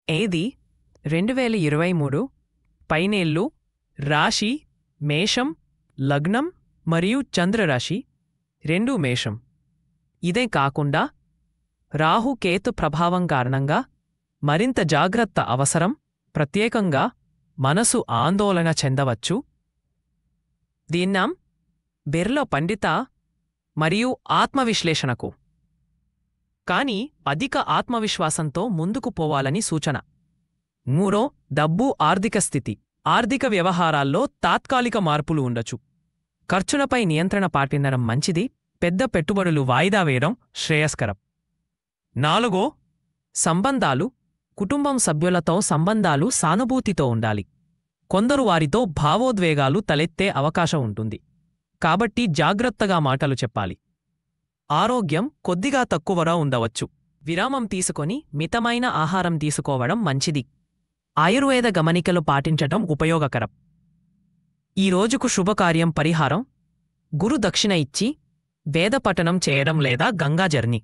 ఏది 2023 పైనేళ్ళు రాశి మేషం లగ్నం మరియు చంద్రరాశి రెండూ మేషం. ఇదే కాకుండా రాహుకేతు ప్రభావం కారణంగా మరింత జాగ్రత్త అవసరం. ప్రత్యేకంగా మనసు ఆందోళన చెందవచ్చు. దీన్నాం బెర్లో పండిత మరియు ఆత్మవిశ్లేషణకు. కాని అధిక ఆత్మవిశ్వాసంతో ముందుకు పోవాలని సూచన. మూడో, డబ్బు ఆర్థిక స్థితి. ఆర్థిక వ్యవహారాల్లో తాత్కాలిక మార్పులు ఉండొచ్చు. ఖర్చులపై నియంత్రణ పాటించడం మంచిది. పెద్ద పెట్టుబడులు వాయిదా వేయడం శ్రేయస్కరం. నాలుగో, సంబంధాలు. కుటుంబం సభ్యులతో సంబంధాలు సానుభూతితో ఉండాలి. కొందరు వారితో భావోద్వేగాలు తలెత్తే అవకాశం ఉంటుంది. కాబట్టి జాగ్రత్తగా మాటలు చెప్పాలి. ఆరోగ్యం కొద్దిగా తక్కువగా ఉండవచ్చు. విరామం తీసుకొని మితమైన ఆహారం తీసుకోవడం మంచిది. ఆయుర్వేద గమనికలు పాటించటం ఉపయోగకరం. ఈ రోజుకు శుభకార్యం పరిహారం: గురు దక్షిణ ఇచ్చి వేద పఠనం చేయడం లేదా గంగా జర్నీ.